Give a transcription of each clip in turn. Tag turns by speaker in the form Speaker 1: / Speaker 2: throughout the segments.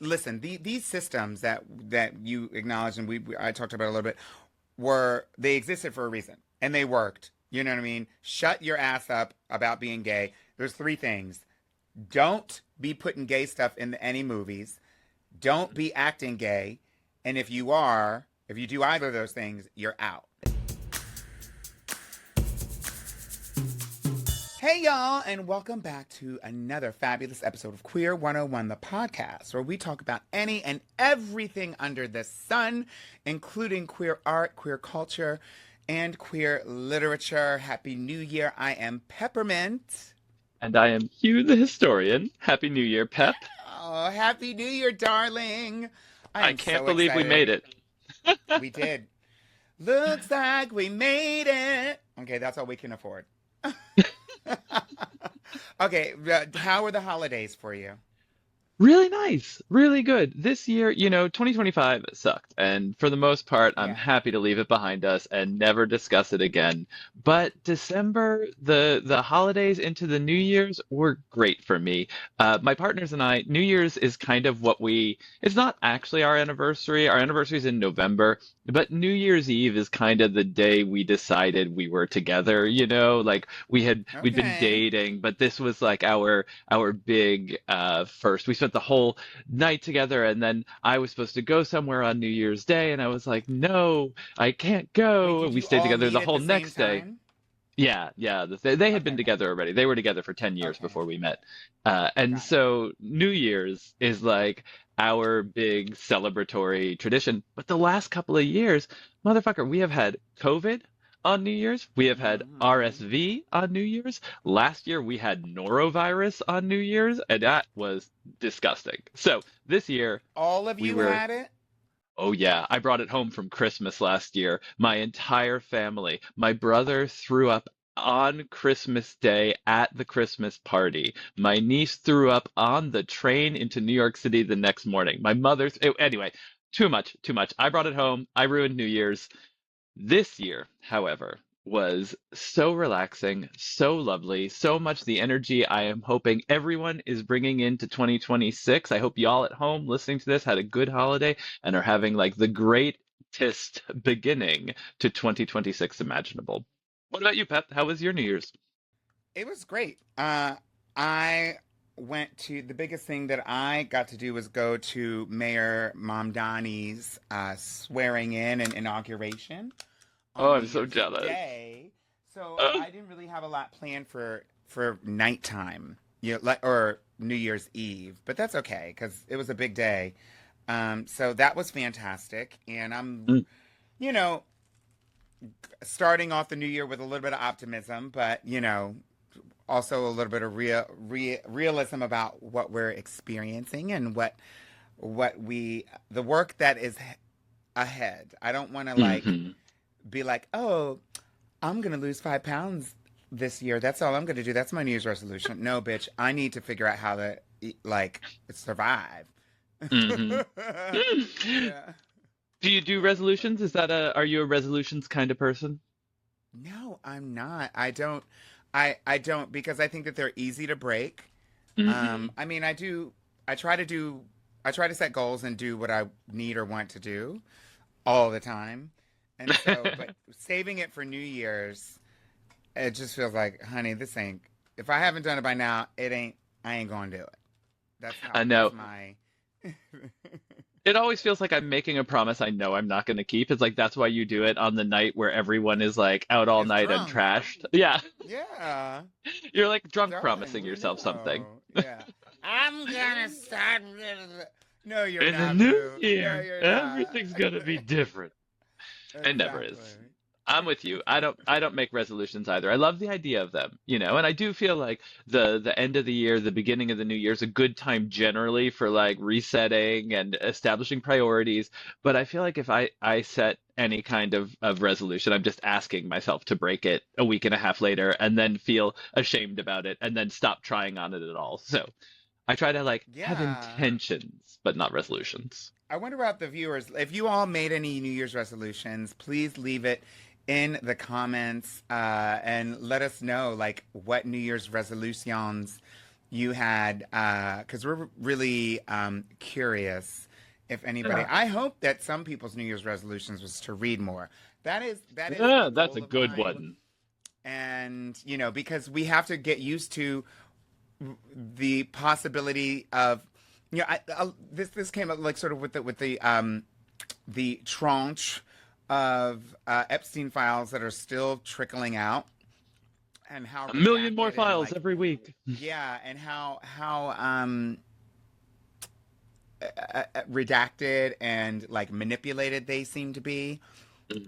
Speaker 1: listen, these systems that you acknowledged and I talked about a little bit they existed for a reason and they worked. You know what I mean? Shut your ass up about being gay. There's three things. Don't be putting gay stuff in any movies. Don't be acting gay. And if you do either of those things, you're out. Hey, y'all, and welcome back to another fabulous episode of Queer 101, the podcast, where we talk about any and everything under the sun, including queer art, queer culture, and queer literature. Happy New Year. I am Peppermint.
Speaker 2: And I am Hugh the historian. Happy New Year, Pep.
Speaker 1: Oh, Happy New Year, darling. I
Speaker 2: I
Speaker 1: am
Speaker 2: can't
Speaker 1: so
Speaker 2: believe we made
Speaker 1: excited.
Speaker 2: it.
Speaker 1: We did. Looks like we made it. Okay, that's all we can afford. Okay, how were the holidays for you?
Speaker 2: Really nice, really good. This year, 2025 sucked. And for the most part, I'm
Speaker 1: Yeah.
Speaker 2: happy to leave it behind us and never discuss it again. But December, the holidays into the New Year's were great for me. My partners and I, New Year's is kind of it's not actually our anniversary. Our anniversary is in November, but New Year's Eve is kind of the day we decided we were together, like we'd been
Speaker 1: Okay.
Speaker 2: dating, but this was like our big first. We spent the whole night together, and then I was supposed to go somewhere on New Year's Day, and I was like, no, I can't
Speaker 1: Wait,
Speaker 2: go. And
Speaker 1: did
Speaker 2: we
Speaker 1: you
Speaker 2: stayed
Speaker 1: all
Speaker 2: together
Speaker 1: meet
Speaker 2: the
Speaker 1: at
Speaker 2: whole
Speaker 1: the same
Speaker 2: next day.
Speaker 1: time?
Speaker 2: Yeah, yeah. They had
Speaker 1: Okay,
Speaker 2: been
Speaker 1: okay.
Speaker 2: together already. They were together for 10 years
Speaker 1: Okay.
Speaker 2: before we met. And
Speaker 1: Got it.
Speaker 2: so New Year's is like our big celebratory tradition. But the last couple of years, motherfucker, we have had COVID on New Year's. We have had
Speaker 1: Hmm.
Speaker 2: RSV on New Year's. Last year, we had norovirus on New Year's, and that was disgusting. So this year,
Speaker 1: All of
Speaker 2: we
Speaker 1: you
Speaker 2: were
Speaker 1: had it?
Speaker 2: Oh yeah, I brought it home from Christmas last year. My entire family. My brother threw up on Christmas Day at the Christmas party. My niece threw up on the train into New York City the next morning. Anyway, too much, too much. I brought it home. I ruined New Year's. This year, however, was so relaxing, so lovely, so much the energy I am hoping everyone is bringing into 2026. I hope y'all at home listening to this had a good holiday and are having like the greatest beginning to 2026 imaginable. What about you, Pep? How was your New Year's?
Speaker 1: It was great. I went to the biggest thing that I got to do was go to Mayor Mamdani's swearing in and inauguration
Speaker 2: Oh,
Speaker 1: on New
Speaker 2: I'm so
Speaker 1: Year's
Speaker 2: jealous.
Speaker 1: Day. So
Speaker 2: Oh,
Speaker 1: I didn't really have a lot planned for nighttime, like or New Year's Eve, but that's okay because it was a big day. So that was fantastic, and I'm,
Speaker 2: mm,
Speaker 1: you know, starting off the new year with a little bit of optimism, but also a little bit of realism about what we're experiencing and what we the work that is ahead. I don't want to like
Speaker 2: hmm
Speaker 1: be like, oh, I'm gonna lose 5 pounds this year. That's all I'm gonna do. That's my New Year's resolution. No, bitch, I need to figure out how to like survive.
Speaker 2: hmm
Speaker 1: Yeah.
Speaker 2: Do you do resolutions? Are you a resolutions kind of person?
Speaker 1: No, I'm not. I don't. I don't because I think that they're easy to break.
Speaker 2: Hmm
Speaker 1: I mean, I do. I try to do. I try to set goals and do what I need or want to do all the time. And so, but saving it for New Year's, it just feels like, honey, this ain't. If I haven't done it by now, it ain't. I ain't gonna do it. That's how.
Speaker 2: I
Speaker 1: That's
Speaker 2: know.
Speaker 1: my.
Speaker 2: It always feels like I'm making a promise I know I'm not going to keep. It's like that's why you do it on the night where everyone is like out all
Speaker 1: It's
Speaker 2: night and
Speaker 1: drunk.
Speaker 2: trashed. Yeah,
Speaker 1: Yeah.
Speaker 2: you're like drunk
Speaker 1: Darling,
Speaker 2: promising
Speaker 1: we
Speaker 2: yourself something.
Speaker 1: know. Yeah. I'm gonna start. No, you're
Speaker 2: In the
Speaker 1: not,
Speaker 2: new
Speaker 1: boo. No,
Speaker 2: year,
Speaker 1: you're not.
Speaker 2: everything's going to be different. It never is.
Speaker 1: Exactly.
Speaker 2: I'm with you. I don't make resolutions either. I love the idea of them, and I do feel like the end of the year, the beginning of the new year is a good time generally for like resetting and establishing priorities. But I feel like if I set any kind of resolution, I'm just asking myself to break it a week and a half later and then feel ashamed about it and then stop trying on it at all. So I try to like have
Speaker 1: Yeah.
Speaker 2: intentions, but not resolutions.
Speaker 1: I wonder about the viewers. If you all made any New Year's resolutions, please leave it in the comments and let us know like what New Year's resolutions you had, because we're really curious if anybody.
Speaker 2: Yeah.
Speaker 1: I hope that some people's New Year's resolutions was to read more. That is a
Speaker 2: Yeah, that's a
Speaker 1: goal of
Speaker 2: good
Speaker 1: mine,
Speaker 2: one.
Speaker 1: and because we have to get used to the possibility of, this came up like sort of with the tranche of Epstein files that are still trickling out, and how
Speaker 2: A million more
Speaker 1: redacted and
Speaker 2: files
Speaker 1: like,
Speaker 2: every week.
Speaker 1: yeah, and how redacted and like manipulated they seem to be,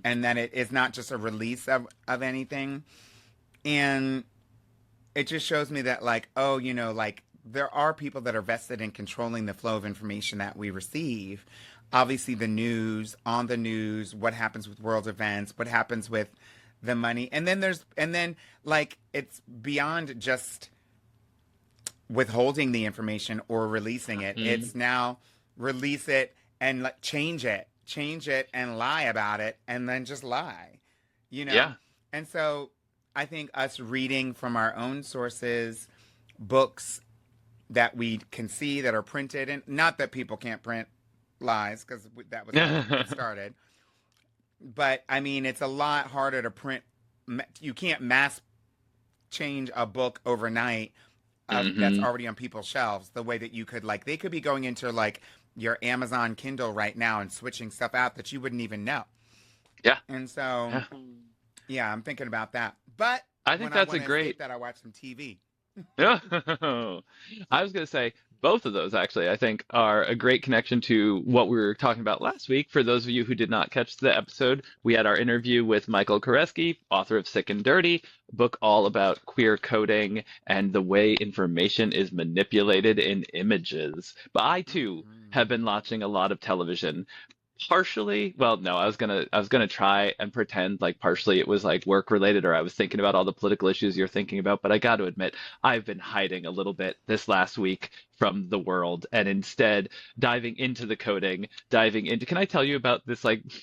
Speaker 1: and that it is not just a release of anything. And it just shows me that, like, oh, like, there are people that are vested in controlling the flow of information that we receive. Obviously, the news, what happens with world events, what happens with the money. And then like, it's beyond just withholding the information or releasing it.
Speaker 2: Mhm.
Speaker 1: It's now release it and like change it and lie about it and then just lie, you know?
Speaker 2: Yeah.
Speaker 1: And so I think us reading from our own sources, books that we can see that are printed, and not that people can't print lies, because that was how it started. But I mean, it's a lot harder to print. You can't mass change a book overnight that's
Speaker 2: hmm
Speaker 1: already on people's shelves the way that you could, like, they could be going into like your Amazon Kindle right now and switching stuff out that you wouldn't even know.
Speaker 2: Yeah.
Speaker 1: And so,
Speaker 2: Yeah.
Speaker 1: yeah, I'm thinking about that. But
Speaker 2: I think
Speaker 1: when I
Speaker 2: that's a
Speaker 1: want to escape
Speaker 2: great.
Speaker 1: that, I watch some TV.
Speaker 2: Yeah. I was going to say both of those actually, I think, are a great connection to what we were talking about last week. For those of you who did not catch the episode, we had our interview with Michael Koresky, author of Sick and Dirty, a book all about queer coding and the way information is manipulated in images. But I too have
Speaker 1: Hmm.
Speaker 2: been watching a lot of television. Partially, well, no, I was gonna try and pretend like partially it was like work related or I was thinking about all the political issues you're thinking about, but I got to admit, I've been hiding a little bit this last week from the world and instead diving into the coding, diving into, can I tell you about this? Like, this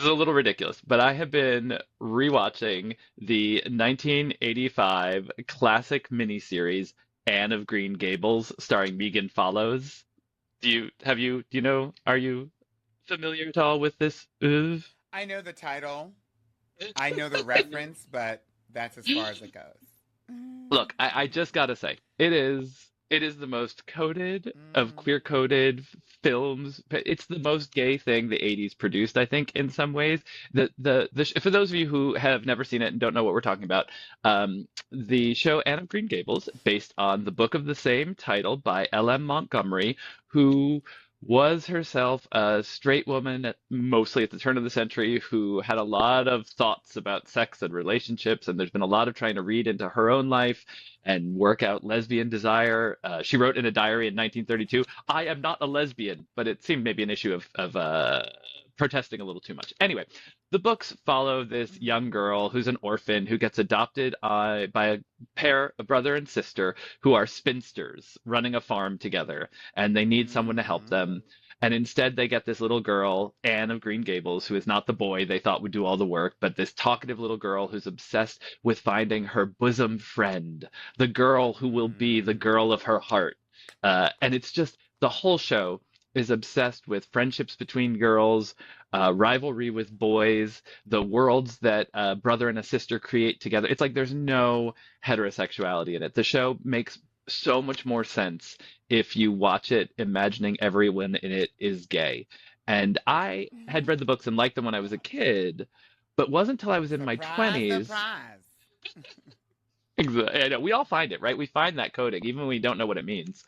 Speaker 2: is a little ridiculous, but I have been rewatching the 1985 classic miniseries Anne of Green Gables starring Megan Follows. Do you know, are you familiar at all with this?
Speaker 1: I know the title, I know the reference, but that's as far as it goes.
Speaker 2: Look, I just gotta say, it is the most coded of queer coded films. It's the most gay thing the 80s produced, I think, in some ways. For those of you who have never seen it and don't know what we're talking about, the show Anne of Green Gables, based on the book of the same title by L.M. Montgomery, who was herself a straight woman, mostly at the turn of the century, who had a lot of thoughts about sex and relationships, and there's been a lot of trying to read into her own life and work out lesbian desire. She wrote in a diary in 1932, "I am not a lesbian," but it seemed maybe an issue of protesting a little too much. Anyway, the books follow this young girl who's an orphan who gets adopted by a pair, a brother and sister, who are spinsters running a farm together, and they need someone to help
Speaker 1: Mm-hmm.
Speaker 2: them. And instead, they get this little girl, Anne of Green Gables, who is not the boy they thought would do all the work, but this talkative little girl who's obsessed with finding her bosom friend, the girl who will be the
Speaker 1: Mm-hmm.
Speaker 2: girl of her heart. And it's just the whole show is obsessed with friendships between girls, rivalry with boys, the worlds that a brother and a sister create together. It's like there's no heterosexuality in it. The show makes so much more sense if you watch it imagining everyone in it is gay. And I had read the books and liked them when I was a kid, but wasn't until I was in my
Speaker 1: Surprise,
Speaker 2: 20s.
Speaker 1: surprise.
Speaker 2: I know, we all find it, right? We find that coding, even when we don't know what it means.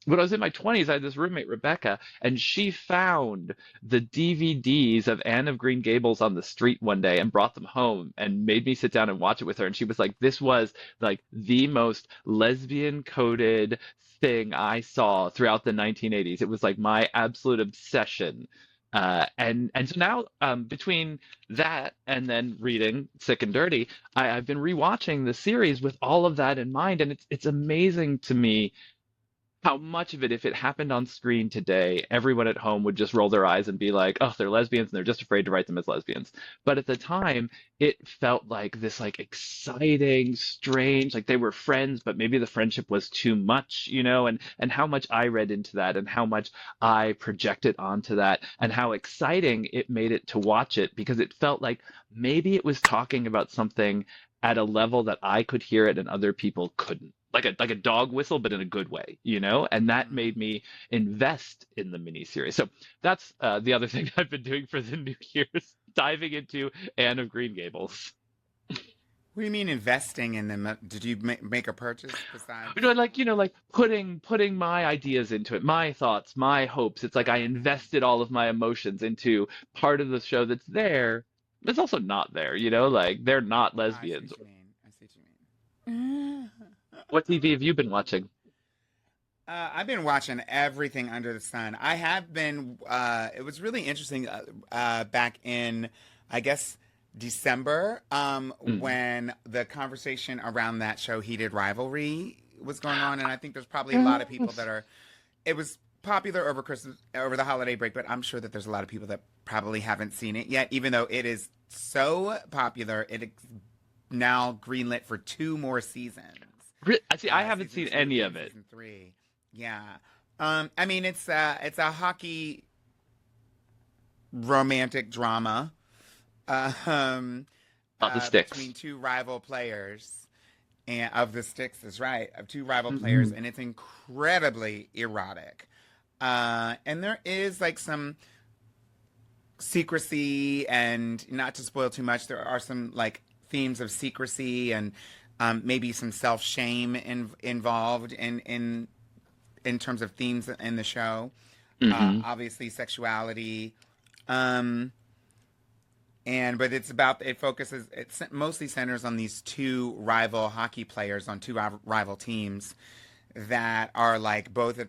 Speaker 2: When I was in my 20s, I had this roommate, Rebecca, and she found the DVDs of Anne of Green Gables on the street one day and brought them home and made me sit down and watch it with her. And she was like, this was like the most lesbian coded thing I saw throughout the 1980s. It was like my absolute obsession. And so now, between that and then reading Sick and Dirty, I've been rewatching the series with all of that in mind, and it's amazing to me how much of it, if it happened on screen today, everyone at home would just roll their eyes and be like, oh, they're lesbians and they're just afraid to write them as lesbians. But at the time, it felt like this like exciting, strange, like they were friends, but maybe the friendship was too much, and how much I read into that and how much I projected onto that and how exciting it made it to watch it because it felt like maybe it was talking about something at a level that I could hear it and other people couldn't. Like a dog whistle, but in a good way, and that
Speaker 1: Mm.
Speaker 2: made me invest in the miniseries. So that's the other thing I've been doing for the New Year's, diving into Anne of Green Gables.
Speaker 1: What do you mean investing in them? Did you make a purchase besides?
Speaker 2: Like putting my ideas into it, my thoughts, my hopes. It's like I invested all of my emotions into part of the show that's there, that's also not there. Like they're not
Speaker 1: I see
Speaker 2: lesbians.
Speaker 1: what you mean. I see what you mean.
Speaker 2: What TV have you been watching?
Speaker 1: I've been watching everything under the sun. I have been. It was really interesting back in, I guess, December,
Speaker 2: Mm.
Speaker 1: when the conversation around that show, Heated Rivalry, was going on, and I think there's probably a lot of people that are. It was popular over Christmas, over the holiday break, but I'm sure that there's a lot of people that probably haven't seen it yet, even though it is so popular. It's now greenlit for two more seasons.
Speaker 2: I see. I haven't
Speaker 1: Season
Speaker 2: seen
Speaker 1: two
Speaker 2: any
Speaker 1: and
Speaker 2: of it.
Speaker 1: season three. Yeah. I mean, it's a hockey romantic drama, um,
Speaker 2: Not the
Speaker 1: between
Speaker 2: sticks.
Speaker 1: two rival players, and of the Sticks is right, of two rival players,
Speaker 2: Hmm.
Speaker 1: and it's incredibly erotic. And there is like some secrecy, and not to spoil too much, there are some like themes of secrecy and maybe some self shame involved in terms of themes in the show.
Speaker 2: Hmm.
Speaker 1: Obviously, sexuality, um, and but it's about it focuses it mostly centers on these two rival hockey players on two rival teams that are like both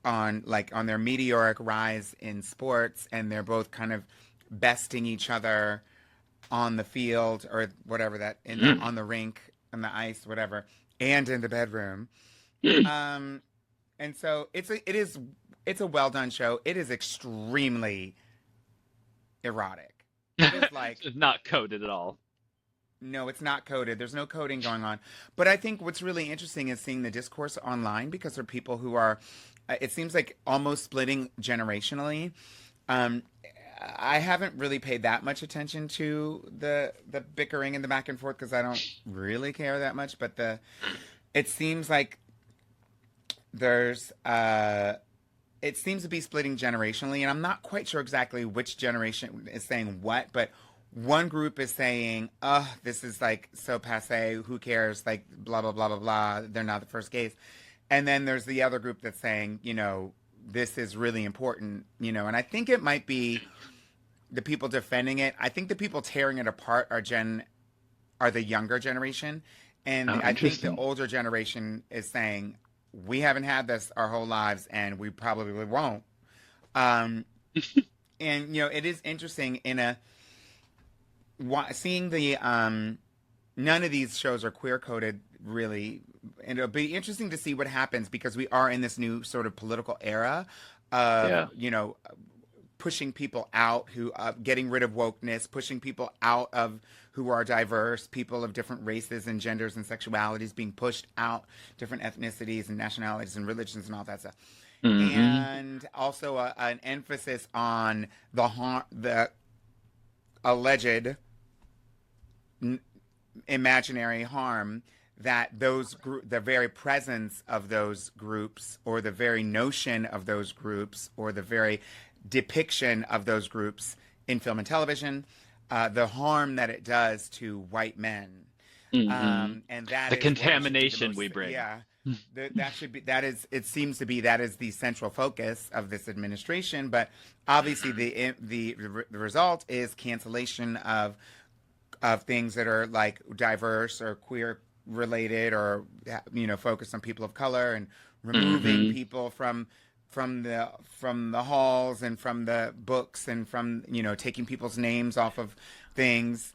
Speaker 1: on their meteoric rise in sports, and they're both kind of besting each other on the field or whatever that in the on the rink, on the ice, whatever, and in the bedroom. Um, and so it's a well done show. It is extremely erotic. It is like,
Speaker 2: It's not coded at all.
Speaker 1: no, it's not coded. There's no coding going on. But I think what's really interesting is seeing the discourse online, because there are people who are, it seems like almost splitting generationally. Um, I haven't really paid that much attention to the bickering and the back and forth because I don't really care that much. But it seems like there's it seems to be splitting generationally, and I'm not quite sure exactly which generation is saying what, but one group is saying, "Oh, this is like so passe. Who cares? Like blah blah blah blah blah. They're not the first gays." And then there's the other group that's saying, this is really important, And I think it might be the people defending it. I think the people tearing it apart are the younger generation, and
Speaker 2: Oh,
Speaker 1: I think the
Speaker 2: interesting.
Speaker 1: older generation is saying, we haven't had this our whole lives, and we probably won't. Um, and it is interesting seeing the none of these shows are queer coded really, and it'll be interesting to see what happens because we are in this new sort of political era of
Speaker 2: Yeah.
Speaker 1: pushing people out who getting rid of wokeness, pushing people out of who are diverse, people of different races and genders and sexualities being pushed out, different ethnicities and nationalities and religions and all that stuff.
Speaker 2: Hmm.
Speaker 1: And also an emphasis on the alleged imaginary harm that the very presence of those groups, or the very notion of those groups, or the very depiction of those groups in film and television, the harm that it does to white men,
Speaker 2: Hmm.
Speaker 1: and that
Speaker 2: The
Speaker 1: is what we should be the
Speaker 2: contamination we
Speaker 1: most,
Speaker 2: bring.
Speaker 1: yeah. That should be that is it seems to be that is the central focus of this administration, but obviously the result is cancellation of things that are like diverse or queer related, or focused on people of color, and removing
Speaker 2: Hmm.
Speaker 1: people from the halls and from the books, and from taking people's names off of things.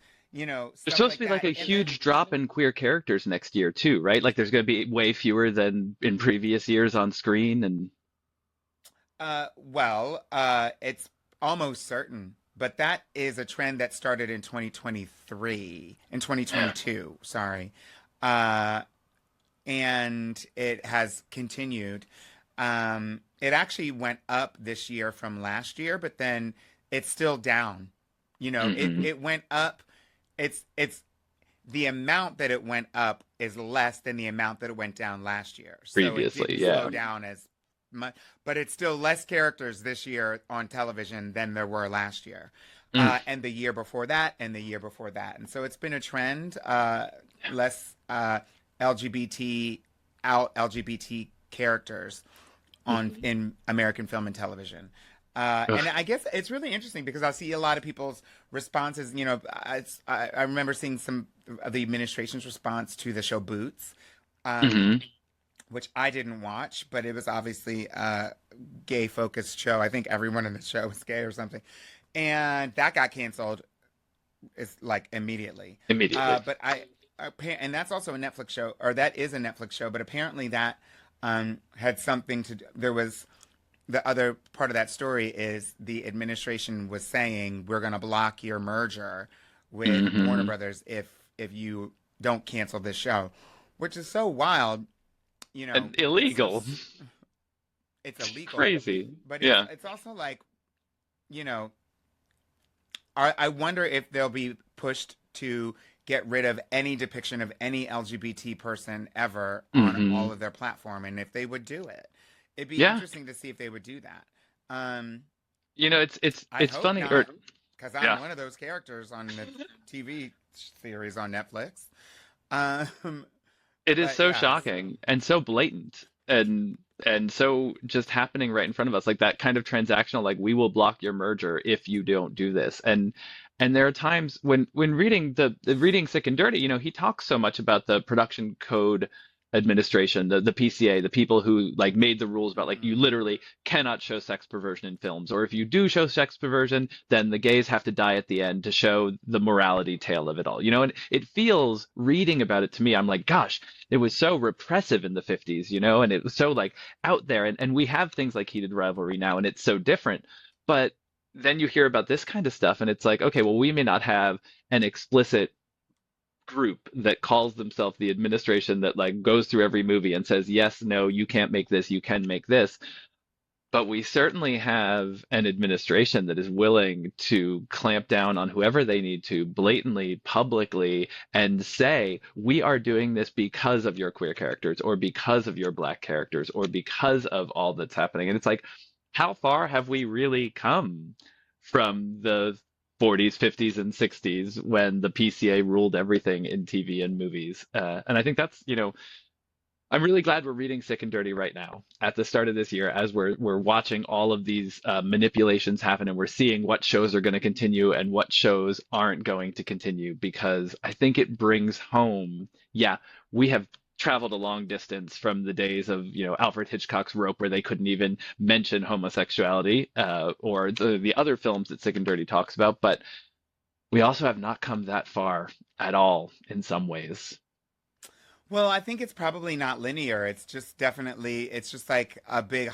Speaker 2: There's
Speaker 1: stuff
Speaker 2: supposed
Speaker 1: like
Speaker 2: to be like
Speaker 1: that.
Speaker 2: a
Speaker 1: And then,
Speaker 2: huge drop in queer characters next year too, right? Like there's going to be way fewer than in previous years on screen, and
Speaker 1: it's almost certain, but that is a trend that started in 2023, in 2022, sorry. Uh, and it has continued. It actually went up this year from last year, but then it's still down.
Speaker 2: hmm
Speaker 1: It went up. It's the amount that it went up is less than the amount that it went down last year. So it
Speaker 2: previously,
Speaker 1: didn't
Speaker 2: yeah.
Speaker 1: slow down as much, but it's still less characters this year on television than there were last year.
Speaker 2: Mm.
Speaker 1: And the year before that, and the year before that. And so it's been a trend, less LGBT, out LGBT characters in American film and television. And
Speaker 2: Ugh.
Speaker 1: I guess it's really interesting because I see a lot of people's responses. I remember seeing some of the administration's response to the show Boots, um,
Speaker 2: hmm
Speaker 1: which I didn't watch, but it was obviously a gay focused show. I think everyone in the show was gay or something. And that got canceled is like immediately.
Speaker 2: Immediately.
Speaker 1: But and that's also a Netflix show, or that is a Netflix show, but apparently that had something to do. There was the other part of that story is the administration was saying we're going to block your merger with Warner
Speaker 2: hmm
Speaker 1: Brothers if you don't cancel this show, which is so wild.
Speaker 2: And
Speaker 1: It's so
Speaker 2: illegal.
Speaker 1: it's illegal,
Speaker 2: Crazy.
Speaker 1: but
Speaker 2: Yeah.
Speaker 1: it's also like you know I wonder if they'll be pushed to get rid of any depiction of any LGBT person ever on
Speaker 2: hmm
Speaker 1: all of their platform, and if they would do it. It'd be
Speaker 2: Yeah.
Speaker 1: interesting to see if they would do that. Um, I
Speaker 2: It's
Speaker 1: hope
Speaker 2: funny. Or
Speaker 1: not, because I'm
Speaker 2: yeah.
Speaker 1: one of those characters on the TV series on Netflix. Um,
Speaker 2: It is
Speaker 1: but
Speaker 2: so
Speaker 1: yeah,
Speaker 2: shocking and so blatant and so just happening right in front of us, like that kind of transactional, like we will block your merger if you don't do this. And there are times when reading the reading Sick and Dirty, he talks so much about the production code administration, the PCA, the people who like made the rules about like you
Speaker 1: mm,
Speaker 2: literally cannot show sex perversion in films, or if you do show sex perversion, then the gays have to die at the end to show the morality tale of it all. And it feels reading about it to me, I'm like, gosh, it was so repressive in the 50s, and it was so like out there. And we have things like heated rivalry now, and it's so different. But then you hear about this kind of stuff, and it's like, okay, well, we may not have an explicit group that calls themselves the administration that like goes through every movie and says, yes, no, you can't make this, you can make this. But we certainly have an administration that is willing to clamp down on whoever they need to blatantly, publicly, and say, we are doing this because of your queer characters, or because of your black characters, or because of all that's happening. And it's like, how far have we really come from the 40s, 50s, and 60s when the PCA ruled everything in TV and movies? And I think that's, I'm really glad we're reading Sick and Dirty right now at the start of this year as we're watching all of these manipulations happen, and we're seeing what shows are going to continue and what shows aren't going to continue, because I think it brings home, yeah, we have traveled a long distance from the days of, Alfred Hitchcock's Rope, where they couldn't even mention homosexuality, or the other films that Sick and Dirty talks about, but we also have not come that far at all in some ways.
Speaker 1: well, I think it's probably not linear. It's just like a big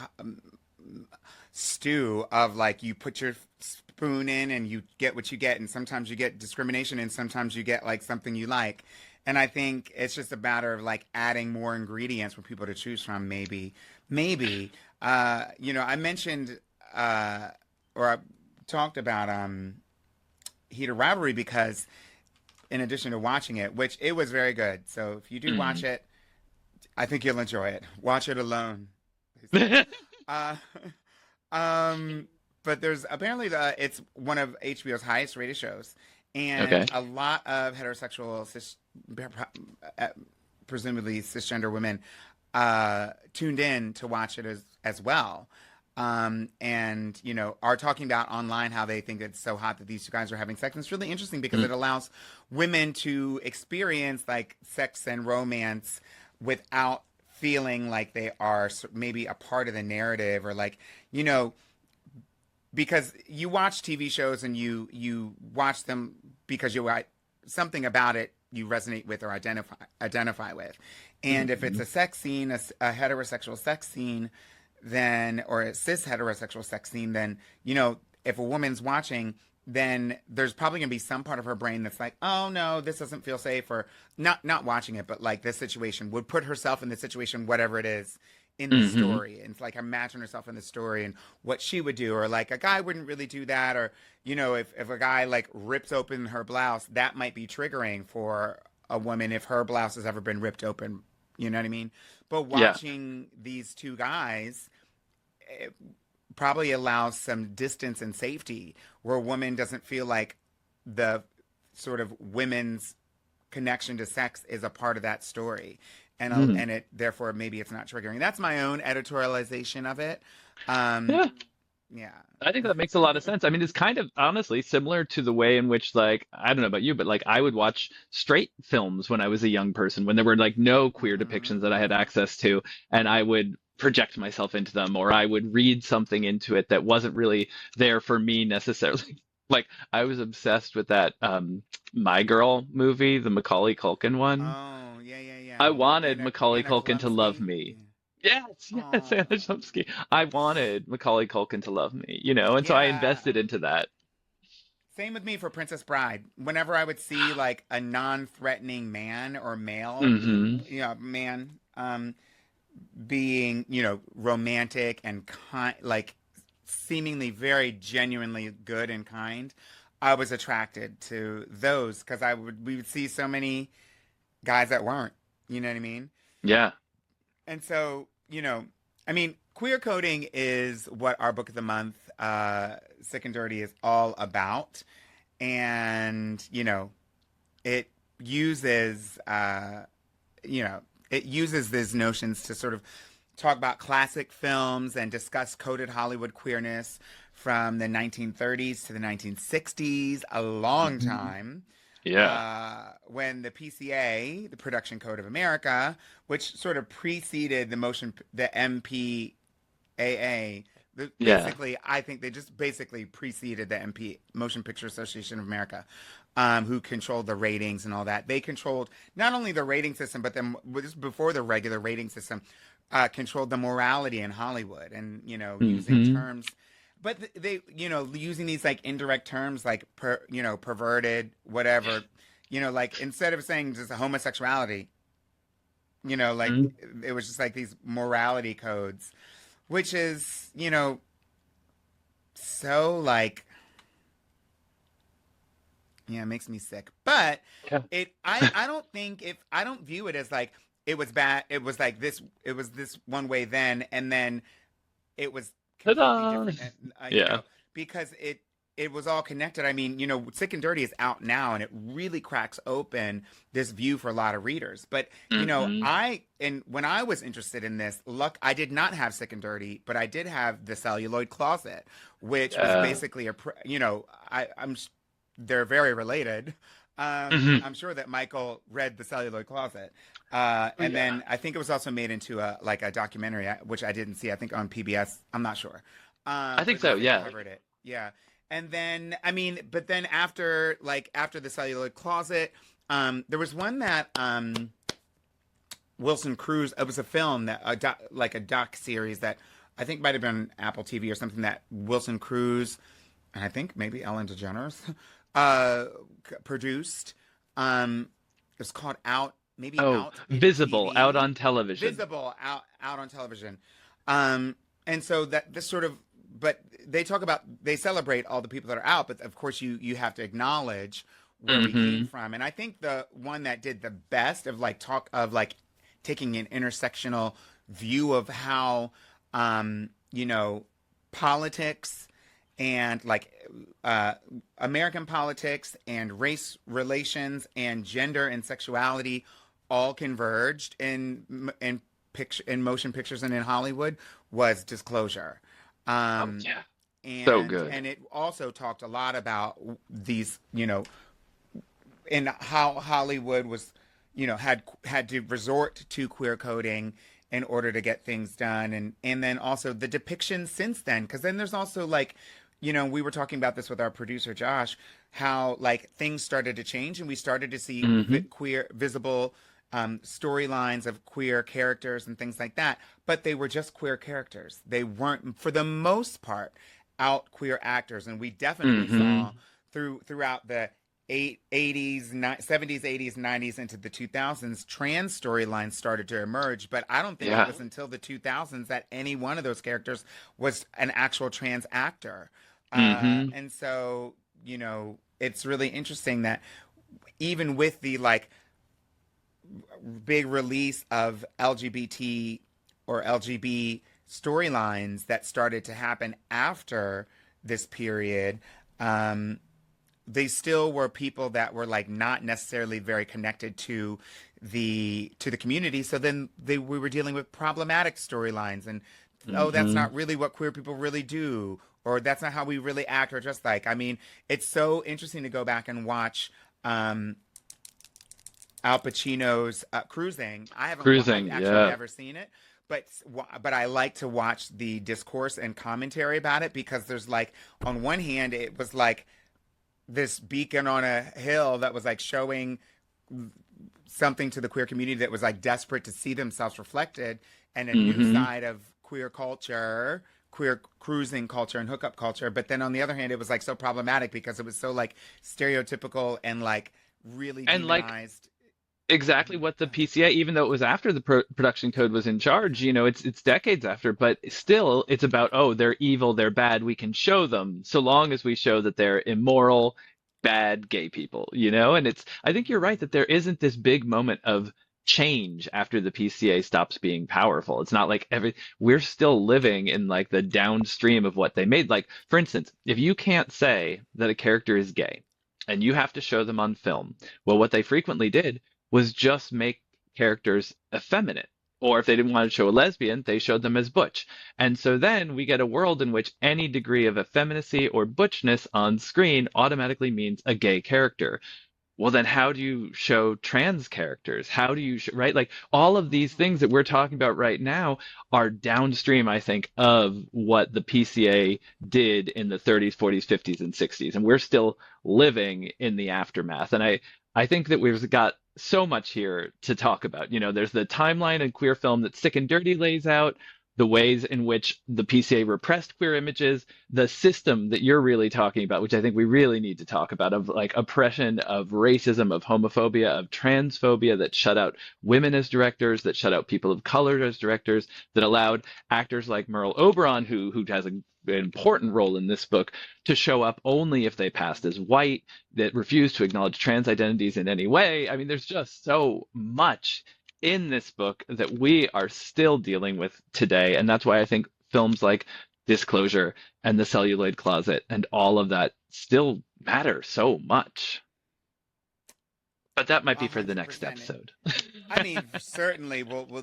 Speaker 1: stew of like you put your spoon in and you get what you get, and sometimes you get discrimination, and sometimes you get like something you like. And I think it's just a matter of like adding more ingredients for people to choose from. Maybe. I mentioned or I talked about Heater Rivalry because in addition to watching it, which it was very good. So if you do watch it, I think you'll enjoy it. Watch it alone, they say. Uh, but there's apparently it's one of HBO's highest rated shows, and
Speaker 2: Okay.
Speaker 1: a lot of heterosexual, uh, presumably cisgender women, tuned in to watch it as well. And are talking about online how they think it's so hot that these two guys are having sex. And it's really interesting because
Speaker 2: Mm.
Speaker 1: it allows women to experience like sex and romance without feeling like they are maybe a part of the narrative, or like you know because you watch TV shows and you watch them because you something about it you resonate with or identify with. And if it's
Speaker 2: Mhm.
Speaker 1: a sex scene, a heterosexual sex scene, then, or a cis heterosexual sex scene, then, if a woman's watching, then there's probably going to be some part of her brain that's like, oh no, this doesn't feel safe, or not watching it, but like this situation would put herself in the situation, whatever it is, in the
Speaker 2: Mhm.
Speaker 1: story, and it's like imagine herself in the story and what she would do, or like a guy wouldn't really do that, or if a guy like rips open her blouse, that might be triggering for a woman if her blouse has ever been ripped open. You know what I mean? But
Speaker 2: Yeah.
Speaker 1: watching these two guys, it probably allows some distance and safety where a woman doesn't feel like the sort of women's connection to sex is a part of that story,
Speaker 2: Mm.
Speaker 1: and it therefore maybe it's not triggering. That's my own editorialization of it. Um,
Speaker 2: Yeah.
Speaker 1: yeah.
Speaker 2: I think that makes a lot of sense. I mean, it's kind of honestly similar to the way in which, like, I don't know about you, but like I would watch straight films when I was a young person, when there were like no queer depictions that I had
Speaker 1: Mm-hmm.
Speaker 2: access to, and I would project myself into them, or I would read something into it that wasn't really there for me necessarily. Like, I was obsessed with that My Girl movie, the Macaulay Culkin one.
Speaker 1: Oh, yeah, yeah, yeah.
Speaker 2: I wanted Macaulay
Speaker 1: Anna
Speaker 2: Culkin to love
Speaker 1: Chlumsky.
Speaker 2: me.
Speaker 1: Yeah.
Speaker 2: Yes, yes, Anna
Speaker 1: Oh,
Speaker 2: Chomsky. I wanted Macaulay Culkin to love me, and so I
Speaker 1: yeah.
Speaker 2: invested into that.
Speaker 1: Same with me for Princess Bride. Whenever I would see like a non-threatening man or male,
Speaker 2: Hmm.
Speaker 1: man, being, romantic and kind, like seemingly very genuinely good and kind, I was attracted to those because we would see so many guys that weren't. You know what I mean?
Speaker 2: Yeah.
Speaker 1: And so, I mean, queer coding is what our book of the month, Sick and Dirty, is all about. And, it uses, it uses these notions to sort of talk about classic films and discuss coded Hollywood queerness from the 1930s to the 1960s, a long
Speaker 2: Hmm.
Speaker 1: time,
Speaker 2: Yeah.
Speaker 1: when the PCA, the Production Code of America, which sort of preceded the MPAA,
Speaker 2: Yeah.
Speaker 1: basically, I think they just basically preceded the Motion Picture Association of America, who controlled the ratings and all that. They controlled not only the rating system, but then this before the regular rating system, controlled the morality in Hollywood, and using
Speaker 2: Hmm.
Speaker 1: terms, but they using these like indirect terms like perverted, whatever, like instead of saying just homosexuality, like
Speaker 2: Hmm.
Speaker 1: it was just like these morality codes, which is so like, yeah, it makes me sick. But
Speaker 2: Yeah.
Speaker 1: I don't think, if I don't view it as like it was bad, it was like this, it was this one way then, and then it was completely
Speaker 2: Ta-da!
Speaker 1: different,
Speaker 2: Yeah.
Speaker 1: because it was all connected. I mean, Sick and Dirty is out now, and it really cracks open this view for a lot of readers. But
Speaker 2: Hmm.
Speaker 1: and when I was interested in this, I did not have Sick and Dirty, but I did have the Celluloid Closet, which was
Speaker 2: Yeah.
Speaker 1: basically I'm they're very related.
Speaker 2: Hmm.
Speaker 1: I'm sure that Michael read the Celluloid Closet,
Speaker 2: Oh,
Speaker 1: and
Speaker 2: yeah.
Speaker 1: then I think it was also made into a documentary, which I didn't see. I think on PBS. I'm not sure,
Speaker 2: I think
Speaker 1: but
Speaker 2: so.
Speaker 1: yes, it
Speaker 2: Yeah.
Speaker 1: covered it. Yeah, and then I mean, but then after the Celluloid Closet, there was one that Wilson Cruz. It was a film that like a doc series that I think might have been Apple TV or something, that Wilson Cruz and I think maybe Ellen DeGeneres uh, produced. It's called
Speaker 2: Oh,
Speaker 1: Out in
Speaker 2: visible out
Speaker 1: TV,
Speaker 2: on television.
Speaker 1: visible out on television. And so that this sort of, but they celebrate all the people that are out, but of course you have to acknowledge where we came
Speaker 2: Hmm.
Speaker 1: from. And I think the one that did the best of like talk of like taking an intersectional view of how politics and like uh, American politics and race relations and gender and sexuality all converged in motion pictures and in Hollywood was Disclosure.
Speaker 2: Oh,
Speaker 1: Um,
Speaker 2: yeah. So
Speaker 1: and
Speaker 2: good.
Speaker 1: it also talked a lot about these, and how Hollywood was, had to resort to queer coding in order to get things done, and then also the depictions since then, because then there's also like we were talking about this with our producer Josh, how like things started to change and we started to see
Speaker 2: Hmm.
Speaker 1: queer visible storylines of queer characters and things like that, but they were just queer characters. They weren't, for the most part, out queer actors, and we definitely saw
Speaker 2: Hmm.
Speaker 1: throughout the 80s, 70s, 80s, 90s into the 2000s, trans storylines started to emerge. But I don't think it
Speaker 2: Yeah.
Speaker 1: was until the 2000s that any one of those characters was an actual trans actor.
Speaker 2: Hmm.
Speaker 1: And so, it's really interesting that even with the like big release of LGBT or LGB storylines that started to happen after this period, um, they still were people that were like not necessarily very connected to the community. So then we were dealing with problematic storylines and oh, that's
Speaker 2: Hmm.
Speaker 1: not really what queer people really do, or that's not how we really act or just like. I mean, it's so interesting to go back and watch Al Pacino's Cruising. I've
Speaker 2: Cruising.
Speaker 1: actually
Speaker 2: Yeah.
Speaker 1: never seen it, but I like to watch the discourse and commentary about it because there's like on one hand it was like this beacon on a hill that was like showing something to the queer community that was like desperate to see themselves reflected and a new
Speaker 2: Hmm.
Speaker 1: side of queer culture, queer cruising culture and hookup culture. But then on the other hand, it was like so problematic because it was so like stereotypical and like really
Speaker 2: And like
Speaker 1: demonized.
Speaker 2: exactly
Speaker 1: Mhm.
Speaker 2: what the
Speaker 1: Go ahead.
Speaker 2: PCA, even though it was after the production code was in charge, it's decades after, but still it's about, oh, they're evil, they're bad, we can show them, so long as we show that they're immoral, bad gay people, and I think you're right that there isn't this big moment of change after the PCA stops being powerful. It's not like we're still living in like the downstream of what they made. Like, for instance, if you can't say that a character is gay and you have to show them on film, well, what they frequently did was just make characters effeminate. Or if they didn't want to show a lesbian, they showed them as butch. And so then we get a world in which any degree of effeminacy or butchness on screen automatically means a gay character. Well, then how do you show trans characters? How do you, right? Like all of these things that we're talking about right now are downstream, I think, of what the PCA did in the 30s, 40s, 50s, and 60s. And we're still living in the aftermath. And I think that we've got so much here to talk about. There's the timeline in queer film that Sick and Dirty lays out, the ways in which the PCA repressed queer images, the system that you're really talking about, which I think we really need to talk about, of like oppression, of racism, of homophobia, of transphobia that shut out women as directors, that shut out people of color as directors, that allowed actors like Merle Oberon, who has an important role in this book, to show up only if they passed as white, that refused to acknowledge trans identities in any way. I mean, there's just so much in this book that we are still dealing with today. And that's why I think films like Disclosure and The Celluloid Closet and all of that still matter so much. But that might be for the next
Speaker 1: 100%.
Speaker 2: episode.
Speaker 1: I mean, certainly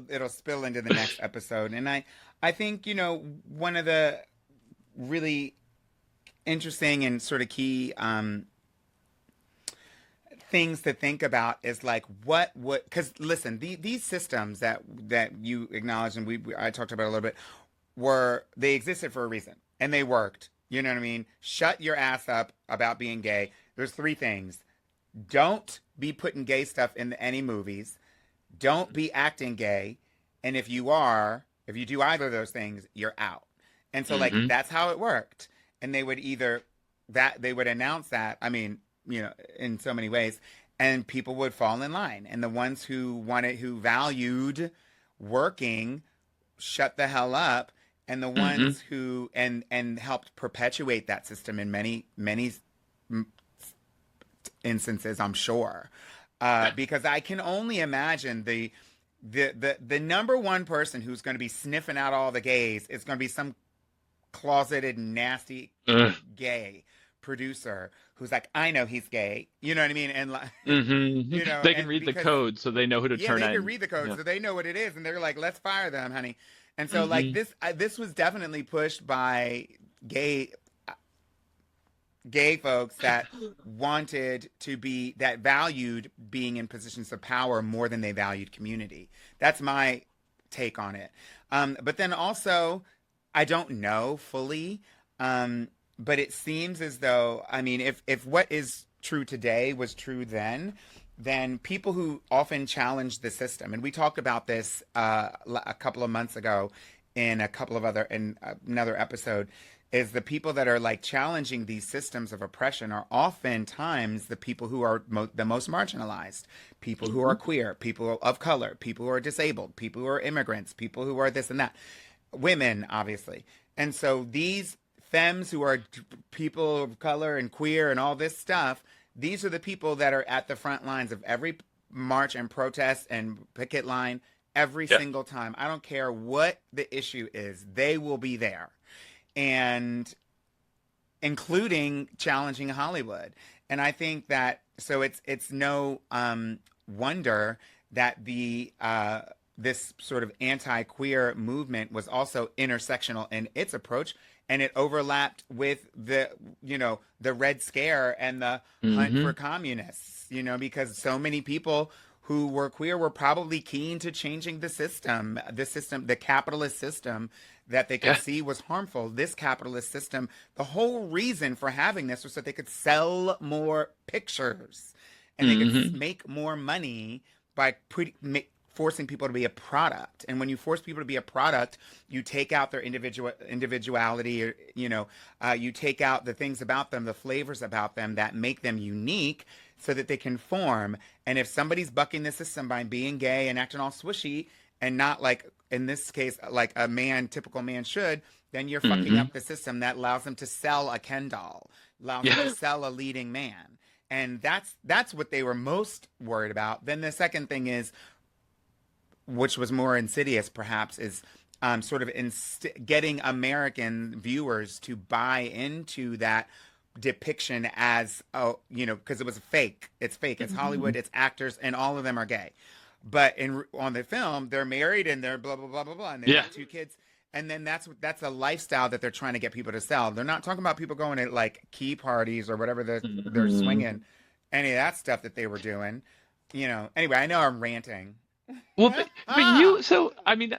Speaker 1: it'll spill into the next episode. And I think, one of the really interesting and sort of key things to think about is like what would, because listen, these systems that you acknowledge and I talked about a little bit, they existed for a reason and they worked. You know what I mean? Shut your ass up about being gay. There's three things. Don't be putting gay stuff in any movies. Don't be acting gay. And if you do either of those things, you're out. And so like
Speaker 2: Hmm.
Speaker 1: that's how it worked. And they would announce that, I mean, in so many ways, and people would fall in line. And the ones who valued working shut the hell up, and the
Speaker 2: Hmm.
Speaker 1: ones who and helped perpetuate that system in many instances, I'm sure, because I can only imagine the number one person who's going to be sniffing out all the gays is going to be some closeted nasty gay producer who's like, I know he's gay, you know what I mean, and like,
Speaker 2: Hmm. They can
Speaker 1: and
Speaker 2: read the
Speaker 1: because
Speaker 2: code so they know who to
Speaker 1: yeah,
Speaker 2: turn
Speaker 1: they can
Speaker 2: on.
Speaker 1: read the code,
Speaker 2: Yeah.
Speaker 1: so they know what it is, and they're like, let's fire them, honey. And so like
Speaker 2: Hmm.
Speaker 1: this was definitely pushed by gay gay folks that valued being in positions of power more than they valued community. That's my take on it. But then also, I don't know fully. Um, but it seems as though, I mean, if what is true today was true then people who often challenge the system, and we talked about this a couple of months ago in a couple of other in another episode, is the people that are like challenging these systems of oppression are oftentimes the people who are the most marginalized, people who are
Speaker 2: Mhm.
Speaker 1: queer, people of color, people who are disabled, people who are immigrants, people who are this and that, women, obviously. And so these femmes who are people of color and queer and all this stuff, these are the people that are at the front lines of every march and protest and picket line every
Speaker 2: Yeah.
Speaker 1: single time. I don't care what the issue is, they will be there. And including challenging Hollywood. And I think that so it's no wonder that the this sort of anti-queer movement was also intersectional in its approach, and it overlapped with the the Red Scare and the hunt for
Speaker 2: Hmm.
Speaker 1: communists. Because so many people who were queer were probably keen to changing the capitalist system that they could
Speaker 2: Yeah.
Speaker 1: see was harmful. This capitalist system, the whole reason for having this was so they could sell more pictures and they could
Speaker 2: Hmm.
Speaker 1: make more money by forcing people to be a product. And when you force people to be a product, you take out their individuality, or, you take out the things about them, the flavors about them that make them unique so that they can form. And if somebody's bucking the system by being gay and acting all swishy and not like, in this case, like a man, typical man should, then you're fucking
Speaker 2: Hmm.
Speaker 1: up the system that allows them to sell a Ken doll, allows them to
Speaker 2: Yeah.
Speaker 1: sell a leading man. And that's what they were most worried about. Then the second thing is, which was more insidious perhaps, is sort of getting American viewers to buy into that depiction as, oh, because it was fake. It's fake. It's Hollywood.
Speaker 2: Hmm.
Speaker 1: It's actors, and all of them are gay. But on the film, they're married and they're blah blah blah blah blah, and they've
Speaker 2: Yeah.
Speaker 1: got two kids. And then that's a lifestyle that they're trying to get people to sell. They're not talking about people going to like key parties or whatever they're
Speaker 2: Hmm.
Speaker 1: swinging, any of that stuff that they were doing. Anyway, I know I'm ranting.
Speaker 2: Well, but you, so I mean,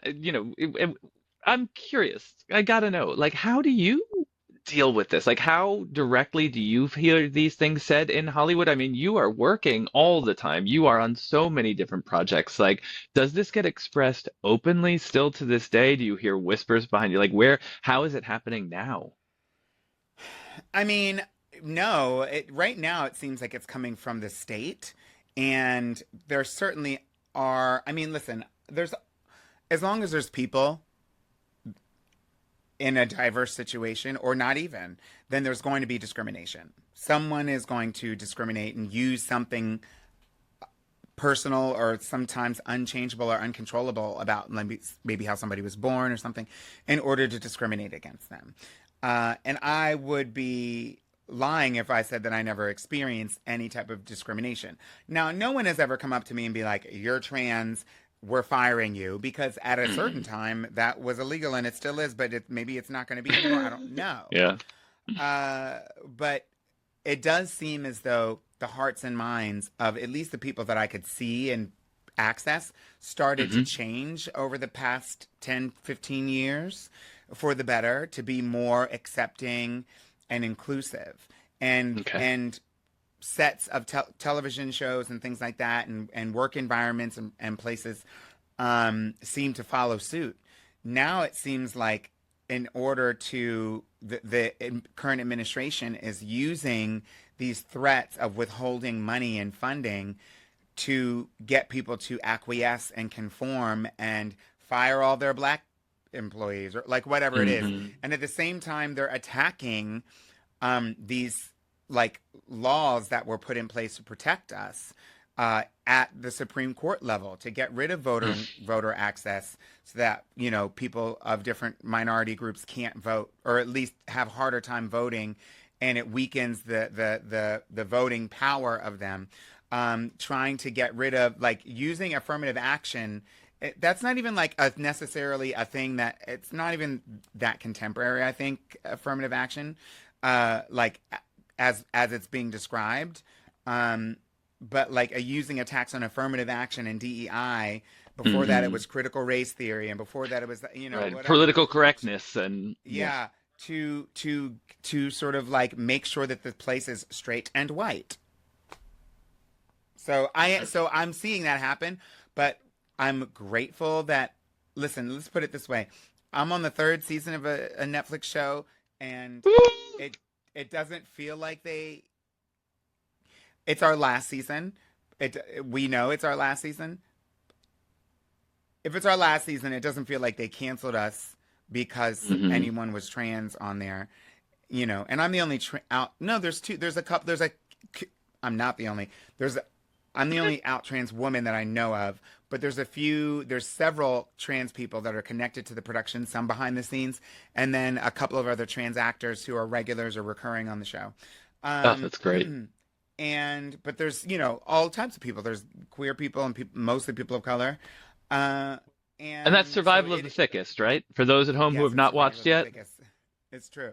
Speaker 2: I'm curious. I gotta know, like, how do you deal with this? Like, how directly do you hear these things said in Hollywood? I mean, you are working all the time. You are on so many different projects. Like, does this get expressed openly still to this day? Do you hear whispers behind you? Like, how is it happening now?
Speaker 1: I mean, no. Right now, it seems like it's coming from the state, and there certainly are. I mean, listen, there's as long as there's people in a diverse situation, or not even, then there's going to be discrimination. Someone is going to discriminate and use something personal or sometimes unchangeable or uncontrollable about maybe how somebody was born or something in order to discriminate against them. And I would be lying if I said that I never experienced any type of discrimination. Now, no one has ever come up to me and be like, "You're trans, we're firing you," because at a certain
Speaker 2: Mm.
Speaker 1: time that was illegal and it still is, but maybe it's not going to be anymore. I don't know.
Speaker 2: Yeah.
Speaker 1: But it does seem as though the hearts and minds of at least the people that I could see and access started to
Speaker 2: Hmm.
Speaker 1: change over the past 10, 15 years for the better, to be more accepting and inclusive.
Speaker 2: Okay.
Speaker 1: And sets of television shows and things like that, and work environments and places seem to follow suit. Now it seems like, in order to the current administration is using these threats of withholding money and funding to get people to acquiesce and conform and fire all their black employees or like whatever it is.
Speaker 2: Hmm.
Speaker 1: And at the same time, they're attacking these like laws that were put in place to protect us at the Supreme Court level to get rid of voter access, so that people of different minority groups can't vote, or at least have harder time voting, and it weakens the voting power of them. Trying to get rid of, like, using affirmative action. That's not even like necessarily a thing that, it's not even that contemporary. I think affirmative action, like as it's being described, um, but like using attacks on affirmative action and DEI. Before that, it
Speaker 2: Hmm.
Speaker 1: was critical race theory, and before that, it was
Speaker 2: Right.
Speaker 1: whatever.
Speaker 2: Political correctness and yeah.
Speaker 1: Yeah, to sort of like make sure that the place is straight and white. So I'm seeing that happen, but I'm grateful that, listen, let's put it this way. I'm on the third season of a Netflix show, and it doesn't feel like it's our last season. We know it's our last season. If it's our last season, it doesn't feel like they canceled us because anyone was trans on there, and I'm the only no, there's two, there's a couple, I'm not the only, I'm the only out trans woman that I know of, but there's several trans people that are connected to the production, some behind the scenes, and then a couple of other trans actors who are regulars or recurring on the show.
Speaker 2: That's great.
Speaker 1: But there's, all types of people. There's queer people and mostly people of color. And
Speaker 2: that's survival of the thickest, right? For those at home who have not watched yet.
Speaker 1: It's true.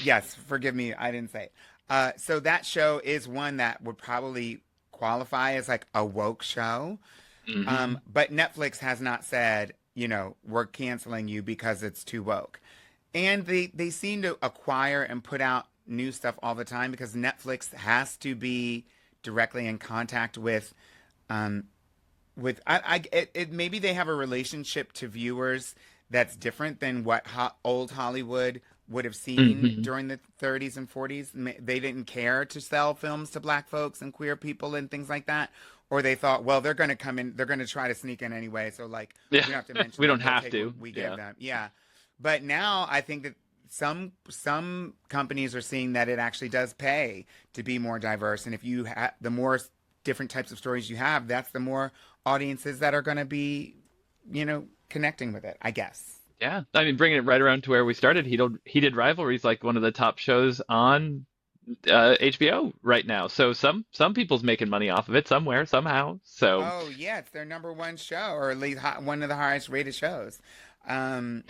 Speaker 1: Yes, forgive me, I didn't say it. So that show is one that would probably qualify as like a woke show. But Netflix has not said, we're canceling you because it's too woke. And they seem to acquire and put out new stuff all the time because Netflix has to be directly in contact with maybe they have a relationship to viewers that's different than what old Hollywood would have seen during the 30s and 40s. They didn't care to sell films to black folks and queer people and things like that. Or they thought, well, they're going to come in, they're going to try to sneak in anyway. So like, we don't have to mention
Speaker 2: we don't have to.
Speaker 1: We give them. Yeah. But now I think that some companies are seeing that it actually does pay to be more diverse. And if you have the more different types of stories you have, that's the more audiences that are going to be, connecting with it, I guess.
Speaker 2: Yeah. I mean, bringing it right around to where we started, Heated Rivalry's like one of the top shows on HBO right now. So some people's making money off of it somewhere, somehow. So
Speaker 1: yeah, it's their number one show, or at least one of the highest rated shows. And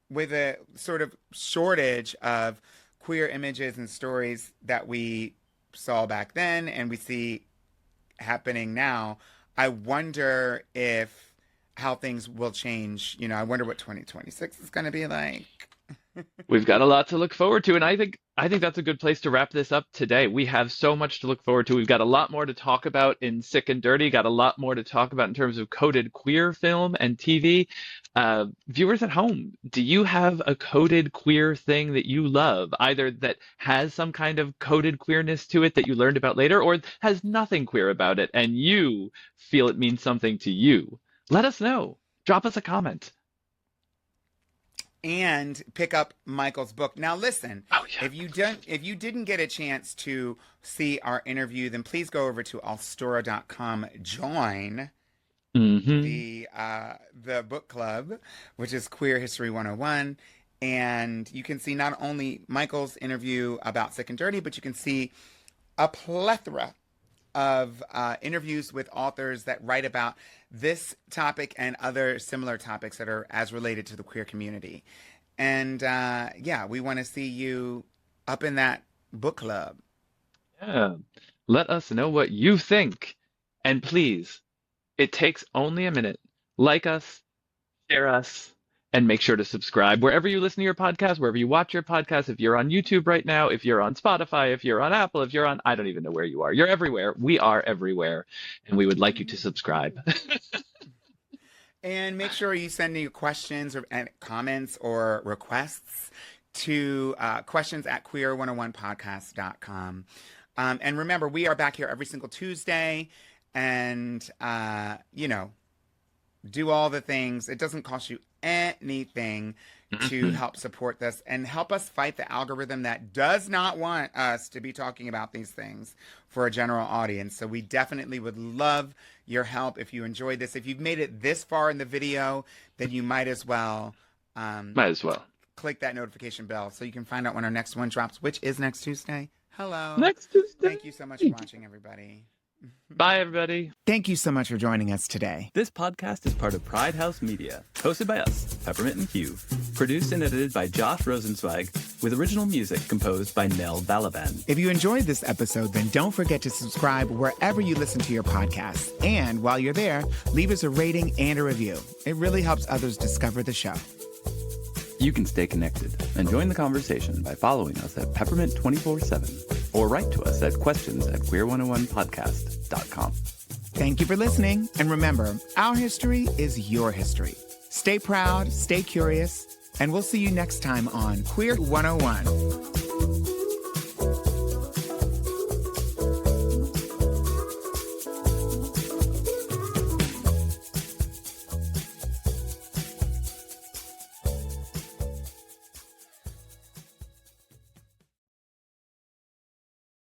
Speaker 1: with a sort of shortage of queer images and stories that we saw back then and we see happening now, I wonder how things will change. I wonder what 2026 is going to be like.
Speaker 2: We've got a lot to look forward to, and I think that's a good place to wrap this up today. We have so much to look forward to. We've got a lot more to talk about in Sick and Dirty, got a lot more to talk about in terms of coded queer film and TV. Viewers at home, do you have a coded queer thing that you love, either that has some kind of coded queerness to it that you learned about later, or has nothing queer about it and you feel it means something to you? Let us know. Drop us a comment.
Speaker 1: And pick up Michael's book. Now, listen, if you didn't get a chance to see our interview, then please go over to alstora.com, join the book club, which is Queer History 101. And you can see not only Michael's interview about Sick and Dirty, but you can see a plethora of interviews with authors that write about this topic and other similar topics that are as related to the queer community. And we want to see you up in that book club.
Speaker 2: Yeah. Let us know what you think. And please, it takes only a minute. Like us, share us, and make sure to subscribe wherever you listen to your podcast, wherever you watch your podcast. If you're on YouTube right now, if you're on Spotify, if you're on Apple, if you're on, I don't even know where you are. You're everywhere. We are everywhere. And we would like you to subscribe.
Speaker 1: And make sure you send your questions and comments or requests to questions at queer101podcast.com. And remember, we are back here every single Tuesday. And, do all the things. It doesn't cost you anything to help support this and help us fight the algorithm that does not want us to be talking about these things for a general audience. So we definitely would love your help if you enjoyed this. If you've made it this far in the video, then you might as well click that notification bell so you can find out when our next one drops, which is next Tuesday. Hello.
Speaker 2: Next Tuesday.
Speaker 1: Thank you so much for watching, everybody.
Speaker 2: Bye, everybody.
Speaker 1: Thank you so much for joining us today.
Speaker 3: This podcast is part of Pride House Media, hosted by us, Peppermint and Hugh, produced and edited by Josh Rosenzweig, with original music composed by Nell Balaban.
Speaker 1: If you enjoyed this episode, then don't forget to subscribe wherever you listen to your podcasts. And while you're there, leave us a rating and a review. It really helps others discover the show.
Speaker 3: You can stay connected and join the conversation by following us at Peppermint 24/7 or write to us at questions@queer101podcast.com.
Speaker 1: Thank you for listening. And remember, our history is your history. Stay proud, stay curious, and we'll see you next time on Queer 101.